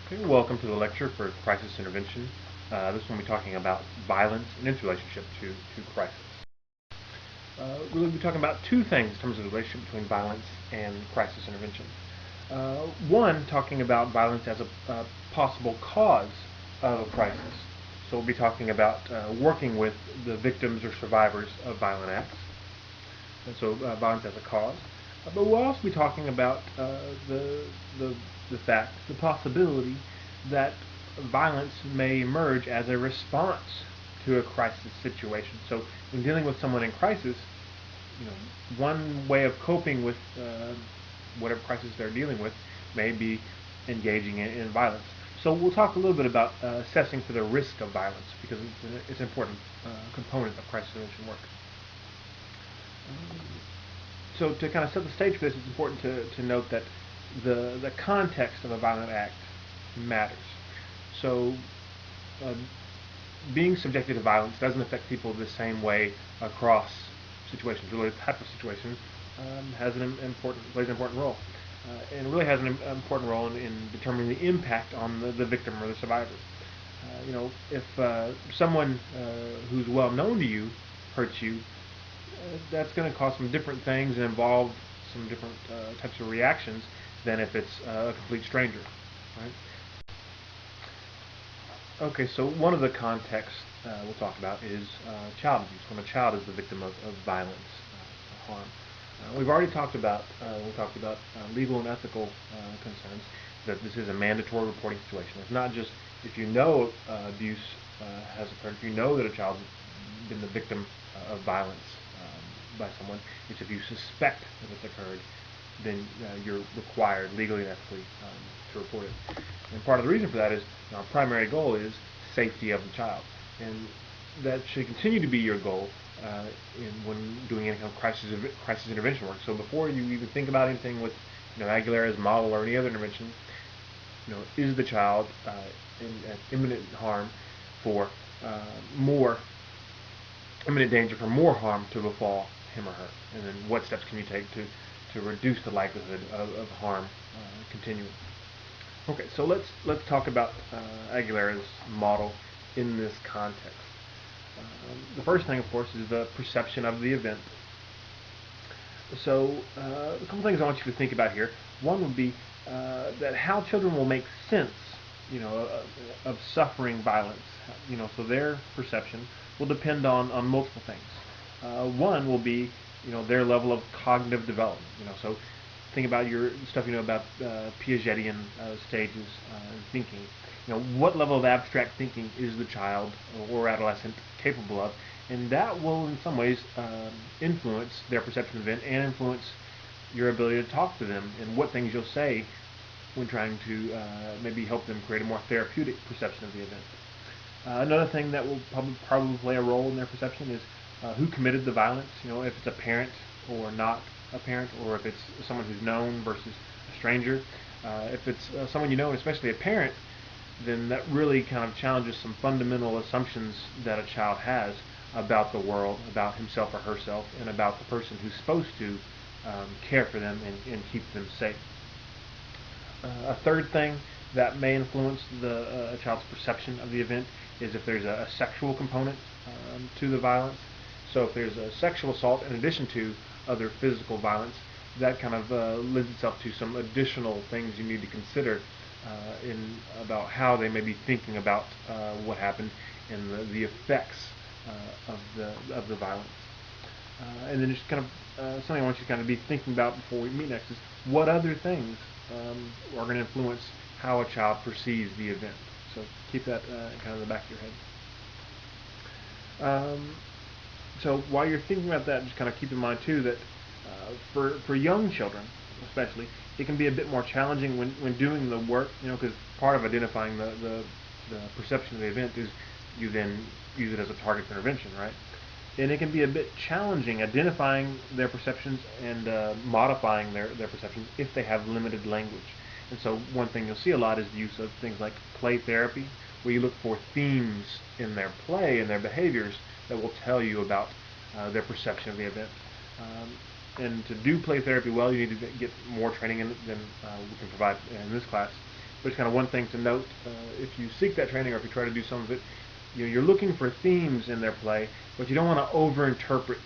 Okay, welcome to the lecture for crisis intervention. This one we'll be talking about violence and its relationship to crisis. We'll be talking about two things in terms of the relationship between violence and crisis intervention. One, talking about violence as a possible cause of a crisis. So we'll be talking about working with the victims or survivors of violent acts. And so violence as a cause. But we'll also be talking about the, the fact, the possibility that violence may emerge as a response to a crisis situation. So when dealing with someone in crisis, one way of coping with whatever crisis they're dealing with may be engaging in violence. So we'll talk a little bit about assessing for the risk of violence because it's an important component of crisis intervention work. So to kind of set the stage for this, it's important to note that the context of a violent act matters. So uh, being subjected to violence doesn't affect people the same way across situations. Really, the type of situation has plays an important role, and really has an important role in determining the impact on the victim or the survivor. If someone who's well known to you hurts you, that's going to cause some different things and involve some different types of reactions than if it's a complete stranger, right? Okay, so one of the contexts we'll talk about is child abuse, when a child is the victim of violence, harm. We've already talked about legal and ethical concerns, that this is a mandatory reporting situation. It's not just if you know abuse has occurred, if you know that a child's been the victim of violence by someone. It's if you suspect that it's occurred, then you're required legally and ethically to report it. And part of the reason for that is our primary goal is safety of the child, and that should continue to be your goal when doing any kind of crisis intervention work. So before you even think about anything with Aguilera's model or any other intervention, is the child in imminent harm for more imminent danger for more harm to befall him or her, and then what steps can you take to reduce the likelihood of harm continuing. Okay, so let's talk about Aguilera's model in this context. The first thing, of course, is the perception of the event. So a couple things I want you to think about here. One would be that how children will make sense, of suffering violence. So their perception will depend on multiple things. One will be, their level of cognitive development. So think about your stuff you know about Piagetian stages in thinking. What level of abstract thinking is the child or adolescent capable of, and that will, in some ways, influence their perception of event and influence your ability to talk to them and what things you'll say when trying to maybe help them create a more therapeutic perception of the event. Another thing that will probably play a role in their perception is who committed the violence. If it's a parent or not a parent, or if it's someone who's known versus a stranger. If it's someone you know, and especially a parent, then that really kind of challenges some fundamental assumptions that a child has about the world, about himself or herself, and about the person who's supposed to care for them and keep them safe. A third thing that may influence a child's perception of the event is if there's a sexual component to the violence. So if there's a sexual assault in addition to other physical violence, that kind of lends itself to some additional things you need to consider in about how they may be thinking about what happened and the effects of the violence. And then just kind of something I want you to kind of be thinking about before we meet next is what other things are going to influence how a child perceives the event. So keep that kind of in the back of your head. So while you're thinking about that, just kind of keep in mind too that for young children, especially, it can be a bit more challenging when doing the work. Because part of identifying the perception of the event is you then use it as a target for intervention, right? And it can be a bit challenging identifying their perceptions and modifying their perceptions if they have limited language. And so one thing you'll see a lot is the use of things like play therapy, where you look for themes in their play and their behaviors that will tell you about their perception of the event. And to do play therapy well, you need to get more training in it than we can provide in this class. but it's kind of one thing to note. If you seek that training, or if you try to do some of it, you're looking for themes in their play, but you don't want to overinterpret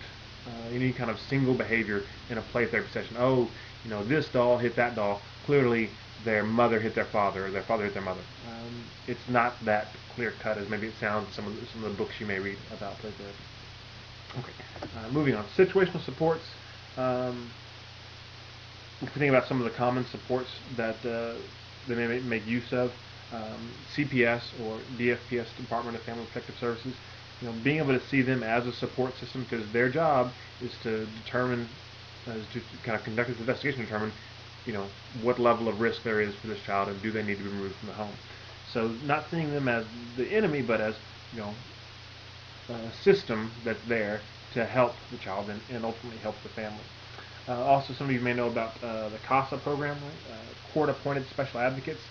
any kind of single behavior in a play therapy session. Oh, this doll hit that doll. Clearly, their mother hit their father, or their father hit their mother. It's not that clear cut as maybe it sounds in some of the books you may read about play therapy. Okay, moving on. Situational supports. If you think about some of the common supports that they may make use of, CPS or DFPS, Department of Family Protective Services, being able to see them as a support system, because their job is to determine, is to kind of conduct this investigation, determine, what level of risk there is for this child, and do they need to be removed from the home. So not seeing them as the enemy, but as a system that's there to help the child and ultimately help the family. Also, some of you may know about the CASA program, right? Court-appointed special advocates.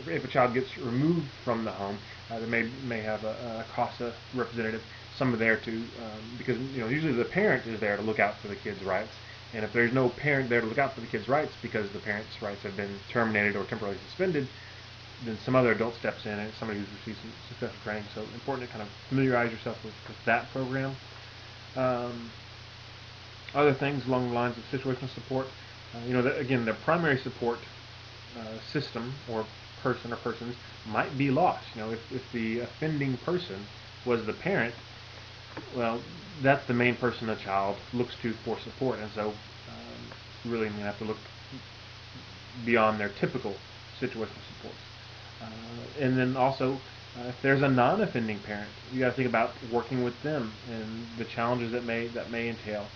If a child gets removed from the home, they may have a CASA representative. Some are there to, because usually the parent is there to look out for the kid's rights. And if there's no parent there to look out for the kid's rights because the parent's rights have been terminated or temporarily suspended, then some other adult steps in, and somebody who's received some successful training. So important to kind of familiarize yourself with that program. Other things along the lines of situational support, again, the primary support system or person or persons might be lost. If the offending person was the parent, well, that's the main person a child looks to for support, and so really you have to look beyond their typical situational supports. And then also, if there's a non-offending parent, you got to think about working with them and the challenges that may entail.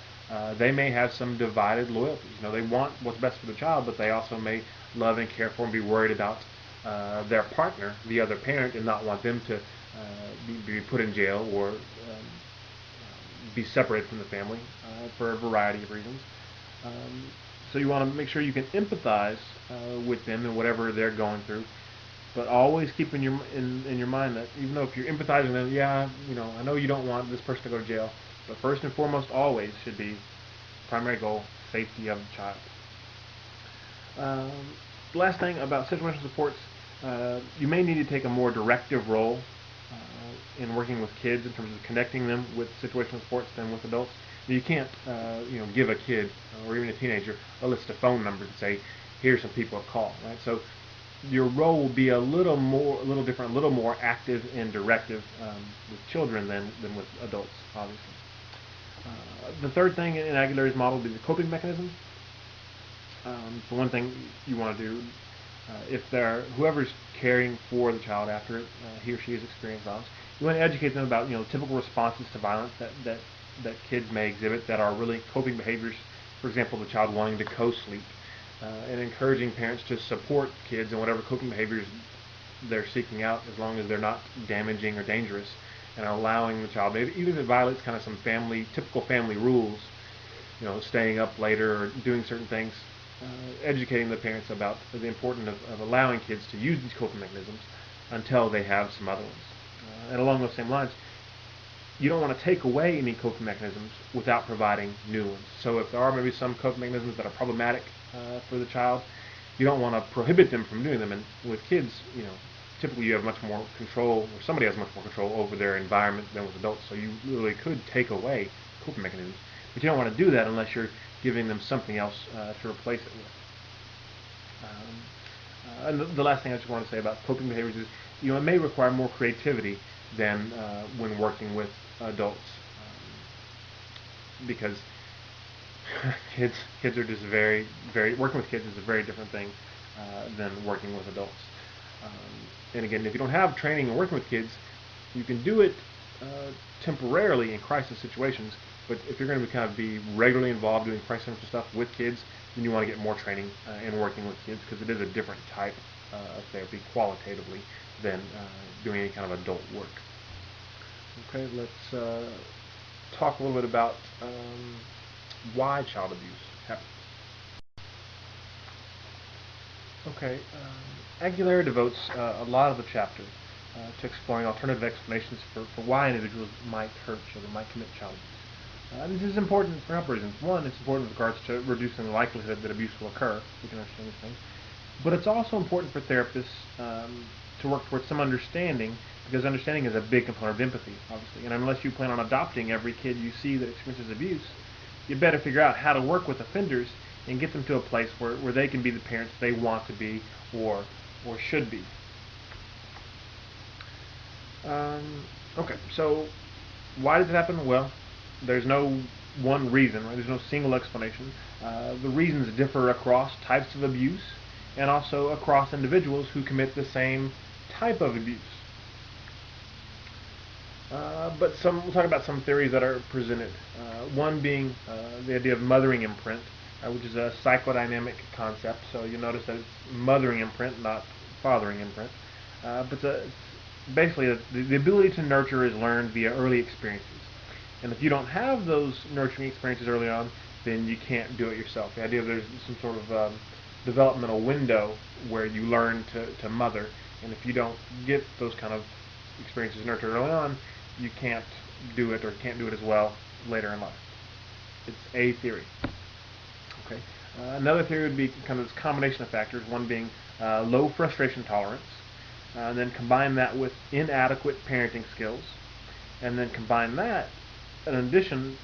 They may have some divided loyalties. They want what's best for the child, but they also may love and care for and be worried about their partner, the other parent, and not want them to be put in jail or be separated from the family for a variety of reasons. So you want to make sure you can empathize with them and whatever they're going through, but always keep in your mind that even though if you're empathizing with them, I know you don't want this person to go to jail, but first and foremost always should be primary goal, safety of the child. The last thing about situational supports, you may need to take a more directive role in working with kids in terms of connecting them with situational supports than with adults. You can't, give a kid or even a teenager a list of phone numbers and say, "Here's some people to call." Right? So your role will be a little different, a little more active and directive with children than with adults, obviously. The third thing in Aguilera's model would be the coping mechanisms. So one thing you want to do, if whoever's caring for the child after he or she has experienced violence, you want to educate them about typical responses to violence that kids may exhibit that are really coping behaviors. For example, the child wanting to co-sleep, and encouraging parents to support kids in whatever coping behaviors they're seeking out, as long as they're not damaging or dangerous, and allowing the child, maybe even if it violates kind of some typical family rules, staying up later or doing certain things, educating the parents about the importance of allowing kids to use these coping mechanisms until they have some other ones. And along those same lines, you don't want to take away any coping mechanisms without providing new ones. So if there are maybe some coping mechanisms that are problematic for the child, you don't want to prohibit them from doing them. And with kids, typically you have much more control, or somebody has much more control over their environment than with adults. So you really could take away coping mechanisms, but you don't want to do that unless you're giving them something else to replace it with. And the last thing I just want to say about coping behaviors is, it may require more creativity than when working with adults, because kids are just working with kids is a very different thing than working with adults. And again, if you don't have training and working with kids, you can do it temporarily in crisis situations, but if you're going to be regularly involved doing crisis center stuff with kids, then you want to get more training in working with kids, because it is a different type of therapy qualitatively than doing any kind of adult work. Okay, let's talk a little bit about why child abuse happens. Okay, Aguilera devotes a lot of the chapter to exploring alternative explanations for why individuals might hurt children, might commit child abuse. This is important for a couple reasons. One, it's important with regards to reducing the likelihood that abuse will occur. We can understand these things. But it's also important for therapists to work towards some understanding, because understanding is a big component of empathy, obviously. And unless you plan on adopting every kid you see that experiences abuse, you better figure out how to work with offenders and get them to a place where they can be the parents they want to be, or should be. Okay, so why does it happen? Well, there's no one reason, right? There's no single explanation. The reasons differ across types of abuse and also across individuals who commit the same type of abuse. But we'll talk about some theories that are presented. One being the idea of mothering imprint, which is a psychodynamic concept. So you notice that it's mothering imprint, not fathering imprint. But it's basically the ability to nurture is learned via early experiences. And if you don't have those nurturing experiences early on, then you can't do it yourself. The idea of there's some sort of developmental window where you learn to mother, and if you don't get those kind of experiences nurtured early on, you can't do it, or can't do it as well later in life. It's a theory. Okay. Another theory would be kind of this combination of factors, one being low frustration tolerance, and then combine that with inadequate parenting skills, and then combine that in addition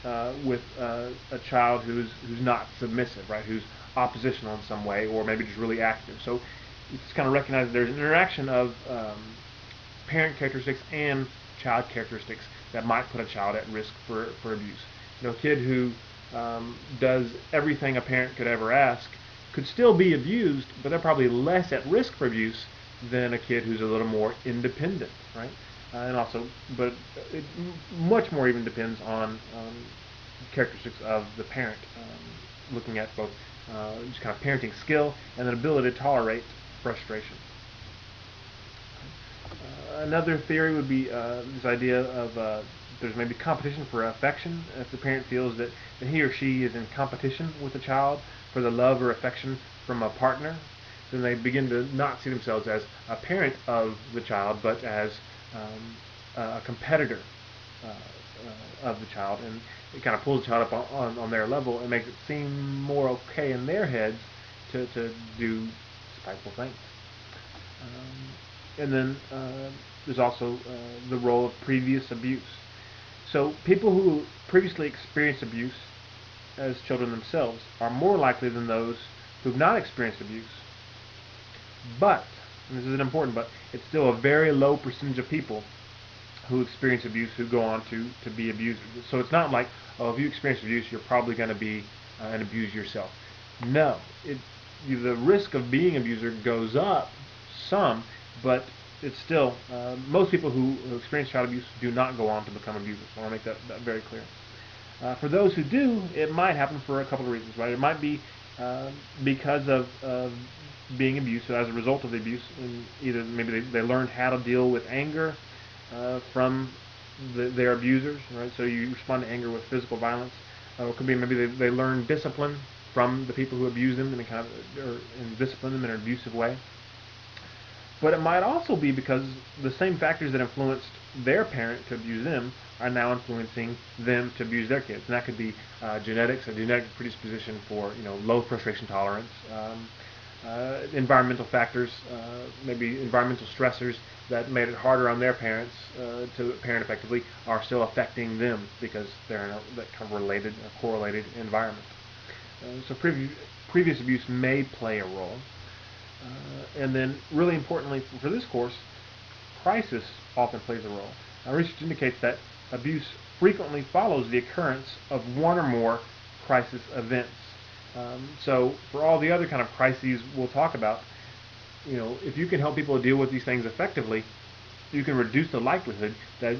with a child who's not submissive, right? Who's oppositional in some way, or maybe just really active. So you just kind of recognize that there's an interaction of parent characteristics and child characteristics that might put a child at risk for abuse. You know, a kid who does everything a parent could ever ask could still be abused, but they're probably less at risk for abuse than a kid who's a little more independent, right? And also, but it much more even depends on characteristics of the parent, looking at both just kind of parenting skill and an ability to tolerate frustration. Another theory would be this idea of there's maybe competition for affection. If the parent feels that he or she is in competition with the child for the love or affection from a partner, then they begin to not see themselves as a parent of the child, but as a competitor of the child, and it kind of pulls the child up on their level and makes it seem more okay in their heads to do spiteful things. And then there's also the role of previous abuse. So people who previously experienced abuse as children themselves are more likely than those who've not experienced abuse. But, and this is an important but, it's still a very low percentage of people who experience abuse who go on to be abusers. So it's not like, oh, if you experience abuse, you're probably going to be an abuser yourself. No, the risk of being an abuser goes up some, but it's still, most people who experience child abuse do not go on to become abusers. So I want to make that very clear. For those who do, it might happen for a couple of reasons, right? It might be because of being abused, so as a result of the abuse, either maybe they learned how to deal with anger from their abusers, right? So you respond to anger with physical violence. It could be maybe they learn discipline from the people who abuse them and discipline them in an abusive way. But it might also be because the same factors that influenced their parent to abuse them are now influencing them to abuse their kids. And that could be genetics, a genetic predisposition for low frustration tolerance, environmental factors, maybe environmental stressors that made it harder on their parents to parent effectively are still affecting them because they're in that kind of related or correlated environment. So previous abuse may play a role. And then, really importantly for this course, crisis often plays a role. Research indicates that abuse frequently follows the occurrence of one or more crisis events. So for all the other kind of crises we'll talk about, if you can help people deal with these things effectively, you can reduce the likelihood that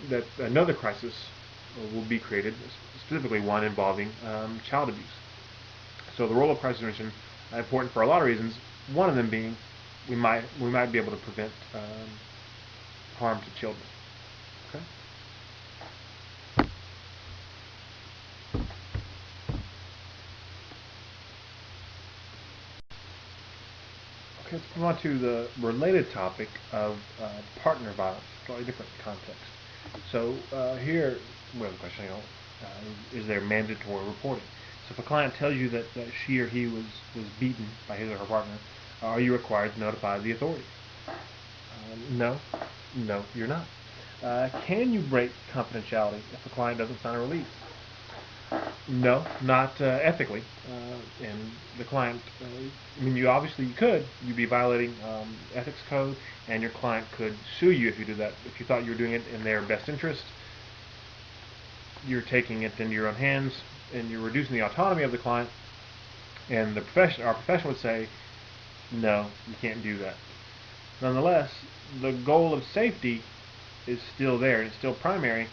that another crisis will be created, specifically one involving child abuse. So the role of crisis intervention is important for a lot of reasons. One of them being we might be able to prevent harm to children. Okay. Okay, let's move on to the related topic of partner violence, slightly different context. So here we have a question, is there mandatory reporting? So if a client tells you that she or he was beaten by his or her partner, Are you required to notify the authorities? No. No, you're not. Can you break confidentiality if a client doesn't sign a release? No, not ethically. And the client, I mean, you could. You'd be violating ethics code, and your client could sue you if you do that. If you thought you were doing it in their best interest, you're taking it into your own hands, and you're reducing the autonomy of the client. And our profession would say, no, you can't do that. Nonetheless, the goal of safety is still there, and it's still primary,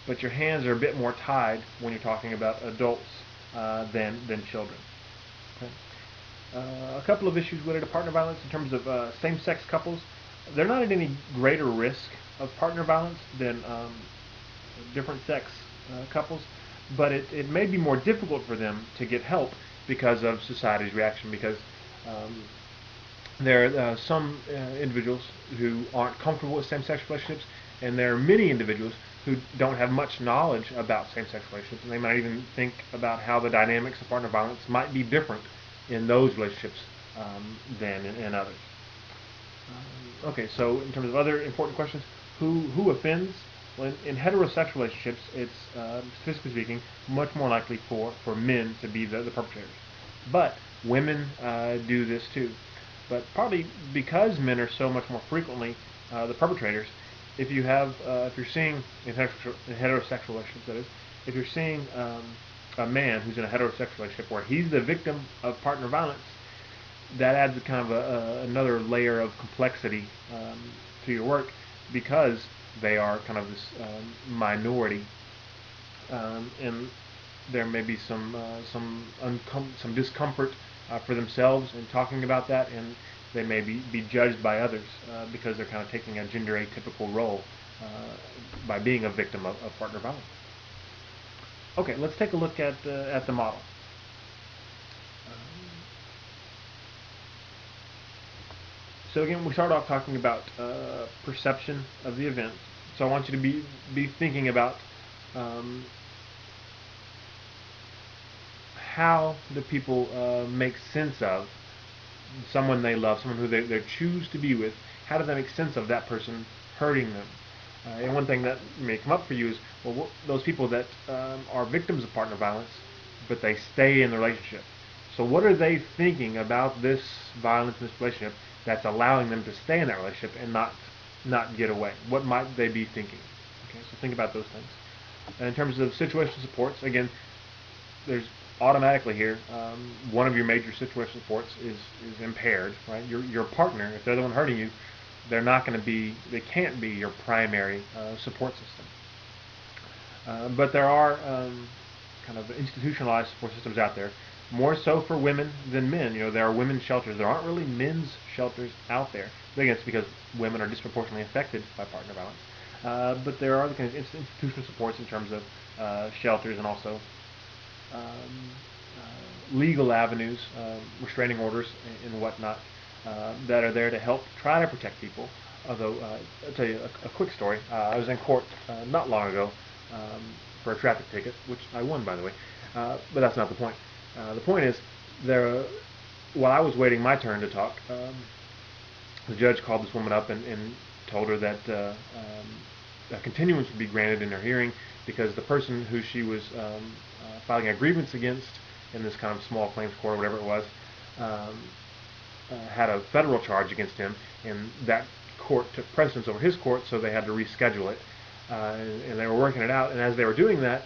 but your hands are a bit more tied when you're talking about adults than children. Okay. A couple of issues related to partner violence in terms of same-sex couples. They're not at any greater risk of partner violence than different sex couples, but it may be more difficult for them to get help because of society's reaction, because there are some individuals who aren't comfortable with same-sex relationships, and there are many individuals who don't have much knowledge about same-sex relationships, and they might even think about how the dynamics of partner violence might be different in those relationships than in others. Okay, so in terms of other important questions, who offends? Well, in heterosexual relationships, it's statistically speaking much more likely for men to be the perpetrators, but women do this too. But partly because men are so much more frequently the perpetrators, if you're seeing in heterosexual relationships, that is, if you're seeing a man who's in a heterosexual relationship where he's the victim of partner violence, that adds a kind of another layer of complexity to your work, because they are kind of this minority, and there may be some discomfort for themselves in talking about that, and they may be judged by others because they're kind of taking a gender atypical role by being a victim of partner violence. Okay, let's take a look at the model. So again, we started off talking about perception of the event. So I want you to be thinking about how do people make sense of someone they love, someone who they choose to be with. How do they make sense of that person hurting them? And one thing that may come up for you is, well, those people that are victims of partner violence, but they stay in the relationship. So what are they thinking about this violence in this relationship that's allowing them to stay in that relationship and not get away? What might they be thinking? Okay, so think about those things. And in terms of situational supports, again, there's automatically here one of your major situational supports is impaired, right? Your partner, if they're the one hurting you, they can't be your primary support system. But there are kind of institutionalized support systems out there, more so for women than men. You know, there are women's shelters. There aren't really men's shelters out there. Again, it's because women are disproportionately affected by partner violence. But there are the kind of institutional supports in terms of shelters, and also legal avenues, restraining orders and whatnot, that are there to help try to protect people. Although, I'll tell you a quick story. I was in court not long ago for a traffic ticket, which I won, by the way. But that's not the point. The point is, while I was waiting my turn to talk, the judge called this woman up and told her that a continuance would be granted in her hearing because the person who she was filing a grievance against in this kind of small claims court or whatever it was had a federal charge against him, and that court took precedence over his court, so they had to reschedule it, and they were working it out. And as they were doing that,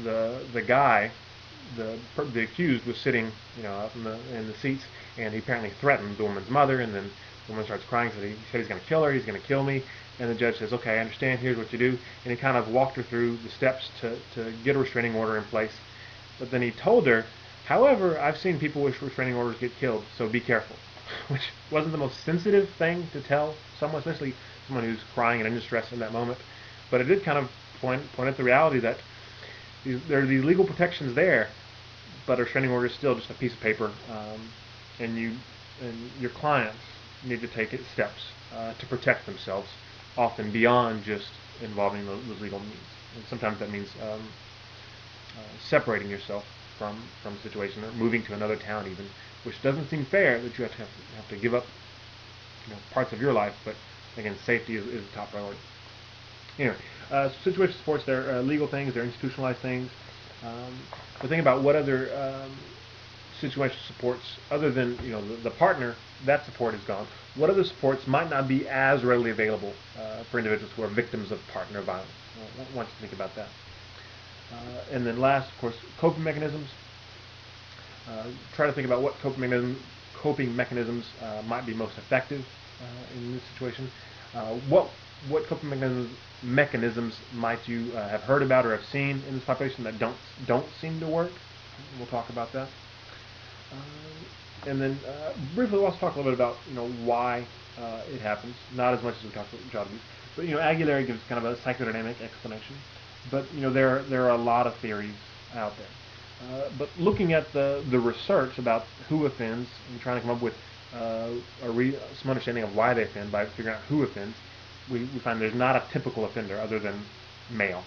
the guy, the accused, was sitting, you know, up in the seats, and he apparently threatened the woman's mother, and then the woman starts crying, so he said he's going to kill her, he's going to kill me. And the judge says, okay, I understand, here's what you do. And he kind of walked her through the steps to get a restraining order in place. But then he told her, however, I've seen people with restraining orders get killed, so be careful. Which wasn't the most sensitive thing to tell someone, especially someone who's crying and in distress in that moment. But it did kind of point at the reality that there are these legal protections there, but a restraining order is still just a piece of paper, and your clients need to take steps to protect themselves, often beyond just involving those legal means. And sometimes that means separating yourself from the situation, or moving to another town even, which doesn't seem fair that you have to give up parts of your life, but again, safety is the top priority. Anyway, situation supports, they're legal things, they're institutionalized things. But think about what other situation supports, other than the partner, that support is gone. What other supports might not be as readily available for individuals who are victims of partner violence? I want you to think about that. And then last, of course, coping mechanisms. Try to think about what coping mechanisms might be most effective in this situation. What coping mechanisms might you have heard about or have seen in this population that don't seem to work? We'll talk about that. And then briefly, we'll also talk a little bit about why it happens. Not as much as we talked about child abuse, but Aguilera gives kind of a psychodynamic explanation. But there are a lot of theories out there. But looking at the research about who offends and trying to come up with some understanding of why they offend by figuring out who offends, we find there's not a typical offender other than male.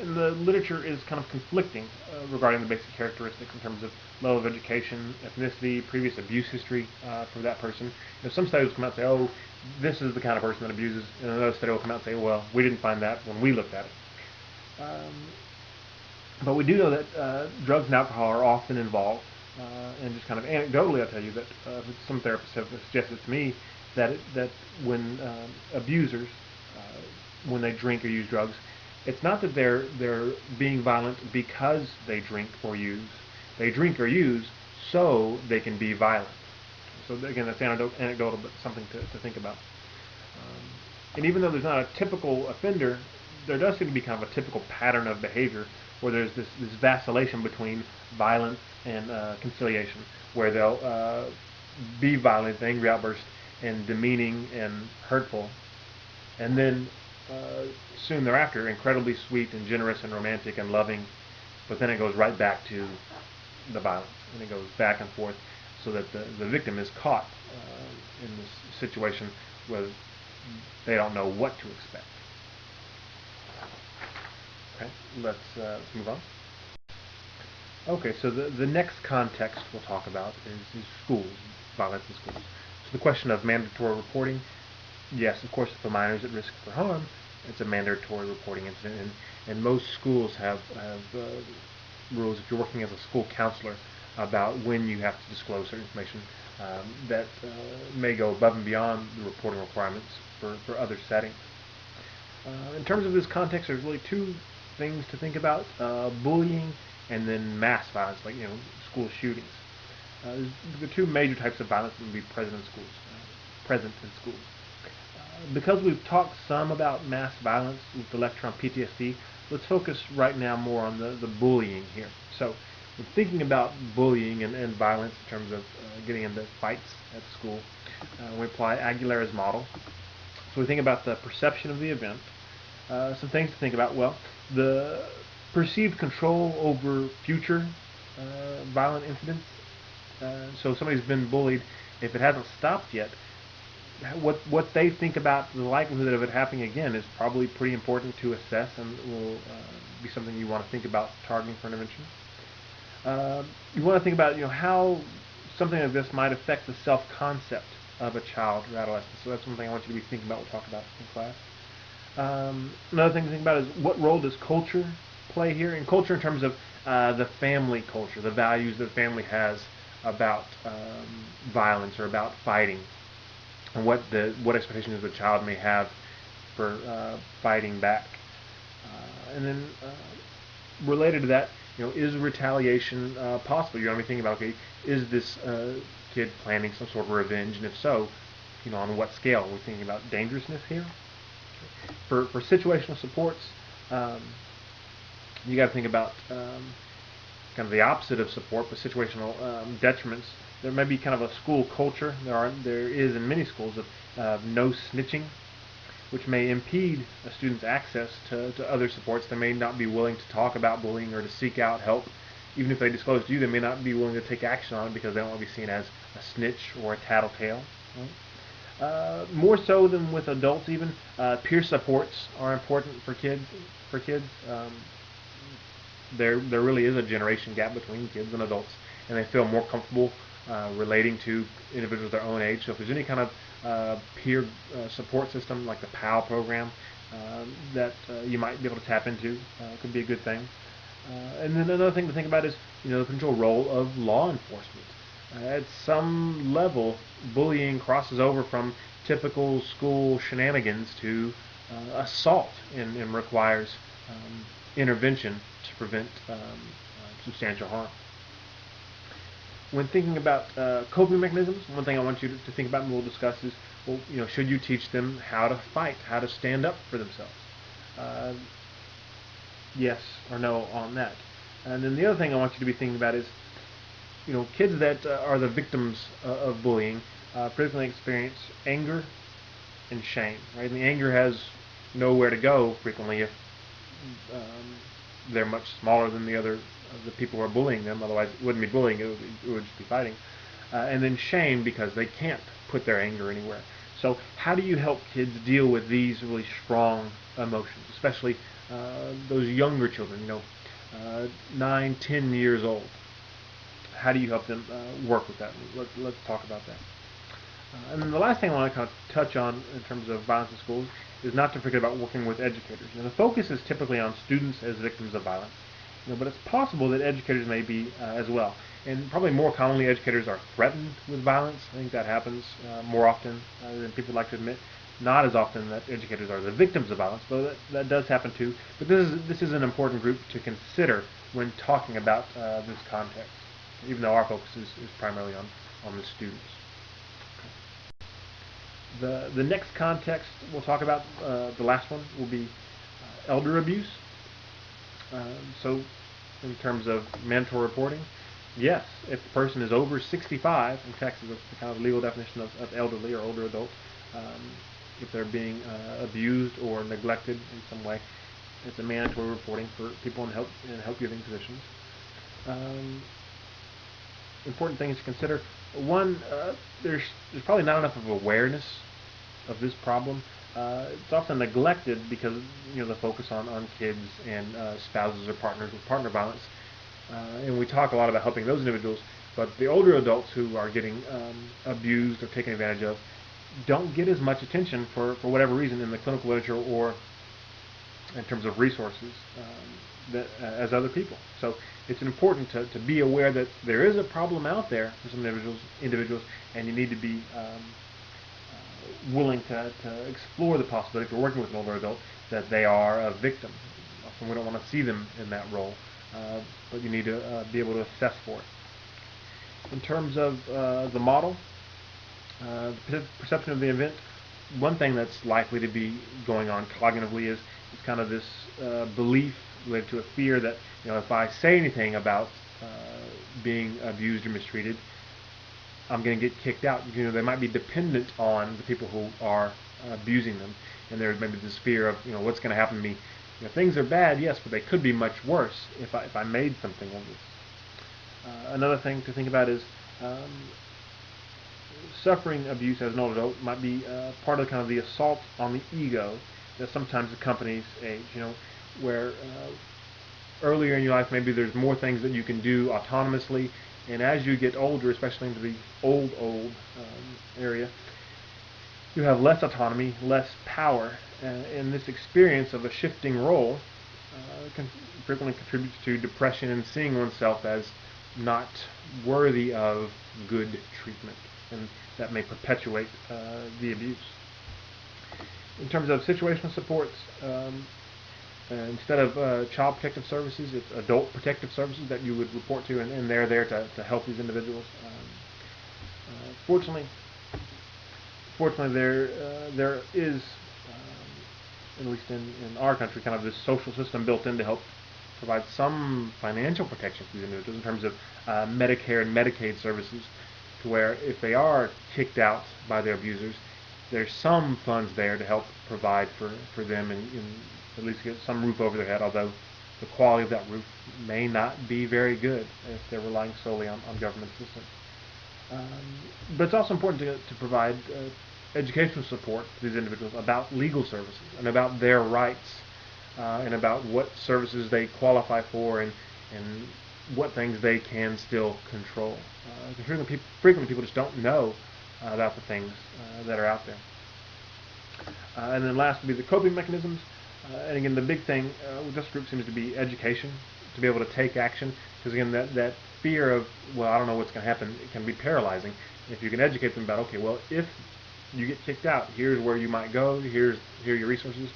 And the literature is kind of conflicting regarding the basic characteristics in terms of level of education, ethnicity, previous abuse history for that person. Some studies will come out and say, oh, this is the kind of person that abuses, and another study will come out and say, well, we didn't find that when we looked at it. But we do know that drugs and alcohol are often involved, and just kind of anecdotally, I'll tell you that some therapists have suggested to me that when abusers, when they drink or use drugs, it's not that they're being violent because they drink or use. They drink or use so they can be violent. So again, that's anecdotal, but something to think about. And even though there's not a typical offender, there does seem to be kind of a typical pattern of behavior where there's this vacillation between violence and conciliation, where they'll be violent, angry outbursts, and demeaning and hurtful, and then soon thereafter, incredibly sweet and generous and romantic and loving, but then it goes right back to the violence, and it goes back and forth, so that the victim is caught in this situation where they don't know what to expect. Okay, let's move on. Okay, so the next context we'll talk about is schools, violence in schools. So the question of mandatory reporting, yes, of course, if a minor is at risk for harm, it's a mandatory reporting incident, and most schools have rules, if you're working as a school counselor, about when you have to disclose certain information that may go above and beyond the reporting requirements for other settings. In terms of this context, there's really two things to think about: bullying and then mass violence, like school shootings. The two major types of violence that would be present in schools. Because we've talked some about mass violence with the lecture on PTSD, let's focus right now more on the bullying here. So, when thinking about bullying and violence in terms of getting into fights at school, we apply Aguilera's model. So we think about the perception of the event. Some things to think about. Well, the perceived control over future violent incidents. So somebody's been bullied. If it hasn't stopped yet, what they think about the likelihood of it happening again is probably pretty important to assess, and will be something you want to think about targeting for intervention. You want to think about how something like this might affect the self-concept of a child or adolescent. So that's one thing I want you to be thinking about. We'll talk about in class. Another thing to think about is what role does culture play here? And culture in terms of the family culture, the values that the family has about violence or about fighting, and what expectations the child may have for fighting back. And then related to that, is retaliation possible? You're going to be thinking about, okay, is this kid planning some sort of revenge, and if so, on what scale? We're thinking about dangerousness here. For situational supports, you got to think about kind of the opposite of support, but situational detriments. There may be kind of a school culture. There is in many schools of no snitching, which may impede a student's access to other supports. They may not be willing to talk about bullying or to seek out help. Even if they disclose to you, they may not be willing to take action on it because they don't want to be seen as a snitch or a tattletale. Right? More so than with adults, even peer supports are important for kids. There really is a generation gap between kids and adults, and they feel more comfortable relating to individuals their own age. So if there's any kind of peer support system like the PAL program that you might be able to tap into, could be a good thing. And then another thing to think about is, the potential role of law enforcement. At some level, bullying crosses over from typical school shenanigans to assault, and requires intervention to prevent substantial harm. When thinking about coping mechanisms, one thing I want you to think about and we'll discuss is, well, should you teach them how to fight, how to stand up for themselves? Uh, yes or no on that. And then the other thing I want you to be thinking about is, kids that are the victims of bullying frequently experience anger and shame. Right, and the anger has nowhere to go frequently if they're much smaller than the people who are bullying them. Otherwise, it wouldn't be bullying; it would just be fighting. And then shame because they can't put their anger anywhere. So, how do you help kids deal with these really strong emotions, especially those younger children? 9, 10 years old. How do you help them work with that? Let's talk about that. And then the last thing I want to kind of touch on in terms of violence in schools is not to forget about working with educators. The focus is typically on students as victims of violence, but it's possible that educators may be as well. And probably more commonly, educators are threatened with violence. I think that happens more often than people like to admit. Not as often that educators are the victims of violence, but that does happen too. But this is an important group to consider when talking about this context, even though our focus is primarily on the students. The next context we'll talk about, the last one, will be elder abuse. So in terms of mandatory reporting, yes, if the person is over 65, in Texas, that's the kind of legal definition of elderly or older adult, if they're being abused or neglected in some way, it's a mandatory reporting for people in help-giving positions. Important things to consider. One, there's probably not enough of awareness of this problem. It's often neglected because the focus on kids and spouses or partners with partner violence, and we talk a lot about helping those individuals. But the older adults who are getting abused or taken advantage of don't get as much attention for whatever reason in the clinical literature or in terms of resources as other people. So it's important to be aware that there is a problem out there for some individuals, and you need to be willing to explore the possibility, if you're working with an older adult, that they are a victim. Often we don't want to see them in that role, but you need to be able to assess for it. In terms of the model, the perception of the event, one thing that's likely to be going on cognitively is kind of this belief related to a fear that if I say anything about being abused or mistreated, I'm going to get kicked out. They might be dependent on the people who are abusing them, and there's maybe this fear of what's going to happen to me. Things are bad, yes, but they could be much worse if I made something of this. Another thing to think about is suffering abuse as an older adult might be part of kind of the assault on the ego that sometimes accompanies age. Where earlier in your life maybe there's more things that you can do autonomously, and as you get older, especially into the old area, you have less autonomy, less power, and this experience of a shifting role frequently contributes to depression and seeing oneself as not worthy of good treatment, and that may perpetuate the abuse. In terms of situational supports, instead of child protective services, it's adult protective services that you would report to, and they're there to help these individuals. Fortunately, there is, at least in our country, kind of this social system built in to help provide some financial protection for these individuals in terms of Medicare and Medicaid services, to where if they are kicked out by their abusers, there's some funds there to help provide for them and at least get some roof over their head, although the quality of that roof may not be very good if they're relying solely on government assistance. But it's also important to provide educational support to these individuals about legal services and about their rights and about what services they qualify for, and what things they can still control. Frequently people just don't know about the things that are out there. And then last would be the coping mechanisms. And again, the big thing with this group seems to be education, to be able to take action. Because again, that fear of, well, I don't know what's going to happen, it can be paralyzing. If you can educate them about, okay, well, if you get kicked out, here's where you might go, here are your resources,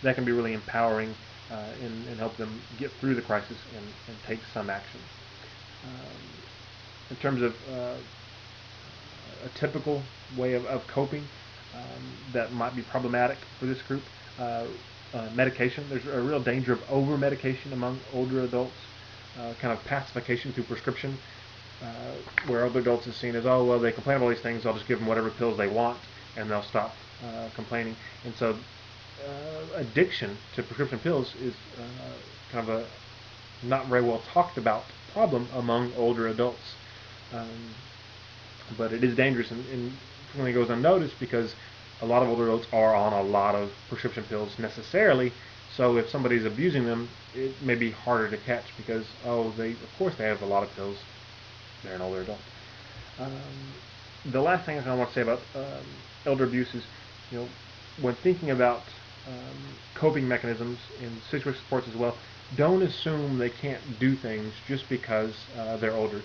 that can be really empowering and help them get through the crisis and take some action. In terms of a typical way of coping that might be problematic for this group, medication. There's a real danger of over-medication among older adults, kind of pacification through prescription, where older adults is seen as, oh, well, they complain about all these things, I'll just give them whatever pills they want, and they'll stop complaining. And so addiction to prescription pills is kind of a not very well talked about problem among older adults. But it is dangerous and frequently goes unnoticed because a lot of older adults are on a lot of prescription pills necessarily. So if somebody's abusing them, it may be harder to catch because, oh, of course they have a lot of pills. They're an older adult. The last thing I kind of want to say about elder abuse is, when thinking about coping mechanisms in situational supports as well, don't assume they can't do things just because they're older.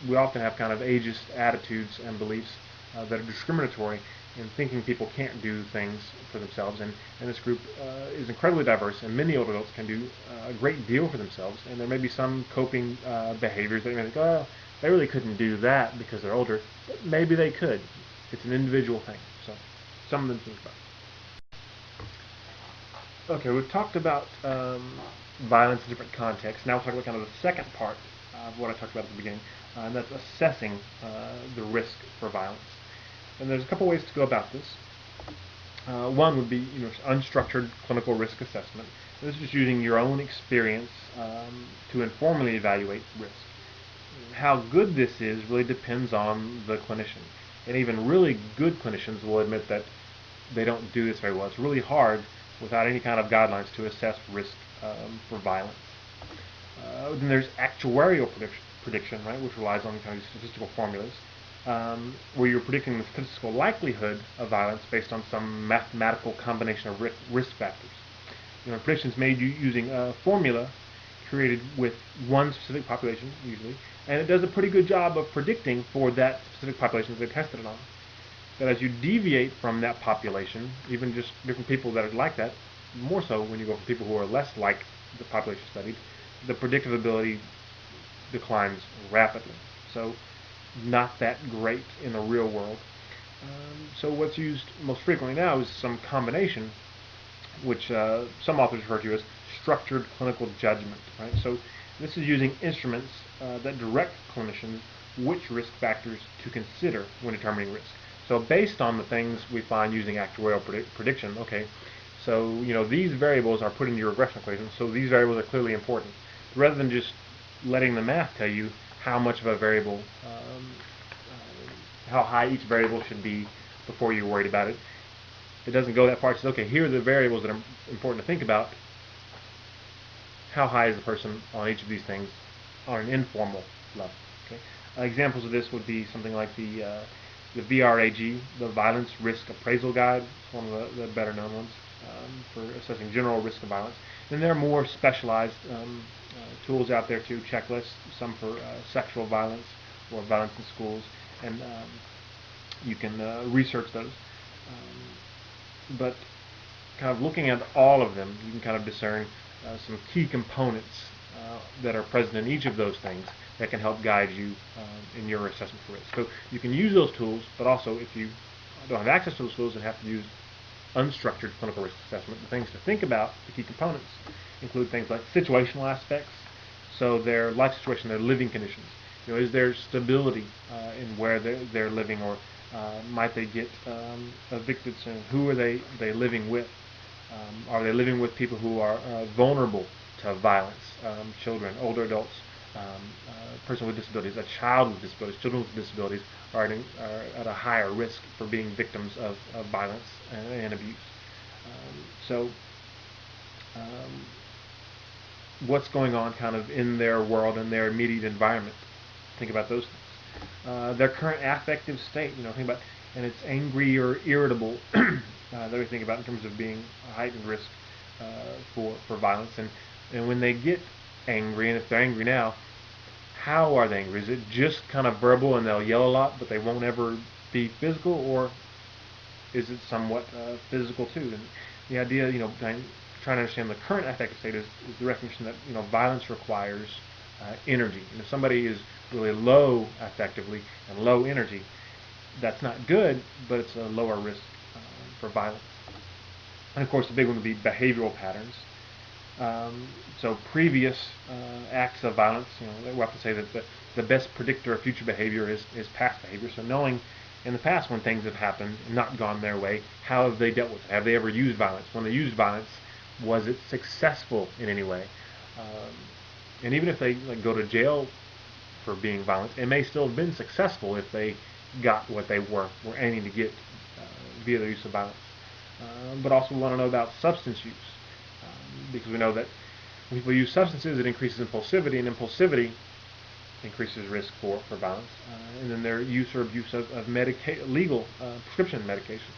We often have kind of ageist attitudes and beliefs that are discriminatory in thinking people can't do things for themselves. And this group is incredibly diverse, and many older adults can do a great deal for themselves. And there may be some coping behaviors that you may think, oh, they really couldn't do that because they're older. But maybe they could. It's an individual thing. So something to think about. Okay, we've talked about violence in different contexts. Now we'll talk about kind of the second part of what I talked about at the beginning, and that's assessing the risk for violence. And there's a couple ways to go about this. One would be unstructured clinical risk assessment. And this is just using your own experience to informally evaluate risk. How good this is really depends on the clinician. And even really good clinicians will admit that they don't do this very well. It's really hard without any kind of guidelines to assess risk for violence. Then there's actuarial prediction, right, which relies on kind of statistical formulas, where you're predicting the statistical likelihood of violence based on some mathematical combination of risk factors. Predictions made using a formula created with one specific population, usually, and it does a pretty good job of predicting for that specific population that they tested it on. But as you deviate from that population, even just different people that are like that, more so when you go for people who are less like the population studied, the predictive ability declines rapidly. So not that great in the real world. So what's used most frequently now is some combination, which some authors refer to as structured clinical judgment. Right? So this is using instruments that direct clinicians which risk factors to consider when determining risk. So based on the things we find using actuarial prediction, okay, so these variables are put into your regression equation, so these variables are clearly important. Rather than just letting the math tell you how much of a variable, how high each variable should be before you're worried about it. It doesn't go that far. It says, okay, here are the variables that are important to think about. How high is the person on each of these things on an informal level? Okay. Examples of this would be something like the VRAG, the Violence Risk Appraisal Guide. It's one of the better known ones for assessing general risk of violence. And there are more specialized tools out there too, checklists, some for sexual violence or violence in schools, and you can research those. But kind of looking at all of them, you can kind of discern some key components that are present in each of those things that can help guide you in your assessment for risk. So you can use those tools, but also if you don't have access to those tools and have to use unstructured clinical risk assessment, the things to think about, the key components, include things like situational aspects, so their life situation, their living conditions. Is there stability in where they're living, or might they get evicted soon? Who are they living with? Are they living with people who are vulnerable to violence? Children, older adults, person with disabilities, a child with disabilities, children with disabilities are at a higher risk for being victims of violence and abuse. So what's going on kind of in their world, in their immediate environment. Think about those things. Their current affective state, think about, and it's angry or irritable that we think about in terms of being a heightened risk for violence. And when they get angry, and if they're angry now, how are they angry? Is it just kind of verbal and they'll yell a lot, but they won't ever be physical, or is it somewhat physical too? And the idea, trying to understand the current affective state is the recognition that violence requires energy. And if somebody is really low affectively and low energy, that's not good, but it's a lower risk for violence. And of course, the big one would be behavioral patterns. So previous acts of violence, we often say that the best predictor of future behavior is past behavior. So knowing in the past when things have happened and not gone their way, how have they dealt with it? Have they ever used violence? When they used violence, was it successful in any way? And even if they go to jail for being violent, it may still have been successful if they got what they were aiming to get via the use of violence. But also we want to know about substance use, because we know that when people use substances, it increases impulsivity, and impulsivity increases risk for violence. And then their use or abuse of legal prescription medication.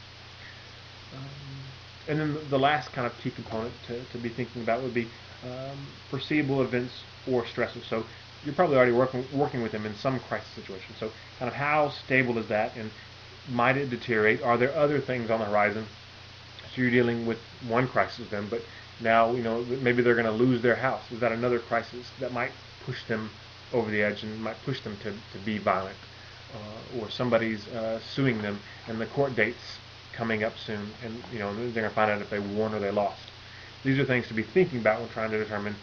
And then the last kind of key component to be thinking about would be foreseeable events or stressors. So you're probably already working with them in some crisis situation. So kind of how stable is that, and might it deteriorate? Are there other things on the horizon? So you're dealing with one crisis with them, but now maybe they're going to lose their house. Is that another crisis that might push them over the edge and might push them to be violent? Or somebody's suing them, and the court date's coming up soon, and they're going to find out if they won or they lost. These are things to be thinking about when trying to determine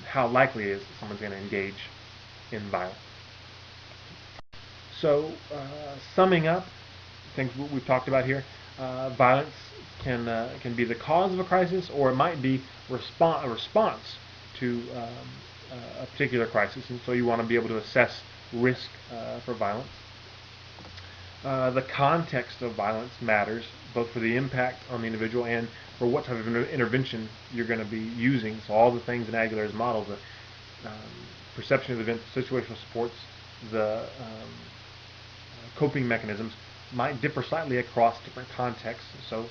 how likely it is that someone's going to engage in violence. So, summing up things we've talked about here, violence can be the cause of a crisis, or it might be a response to a particular crisis, and so you want to be able to assess risk for violence. The context of violence matters, both for the impact on the individual and for what type of intervention you're going to be using. So all the things in Aguilar's model, the perception of events, situational supports, the coping mechanisms, might differ slightly across different contexts. So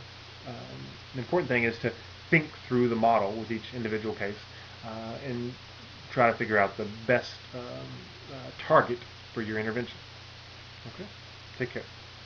the important thing is to think through the model with each individual case and try to figure out the best target for your intervention. Okay? Take care.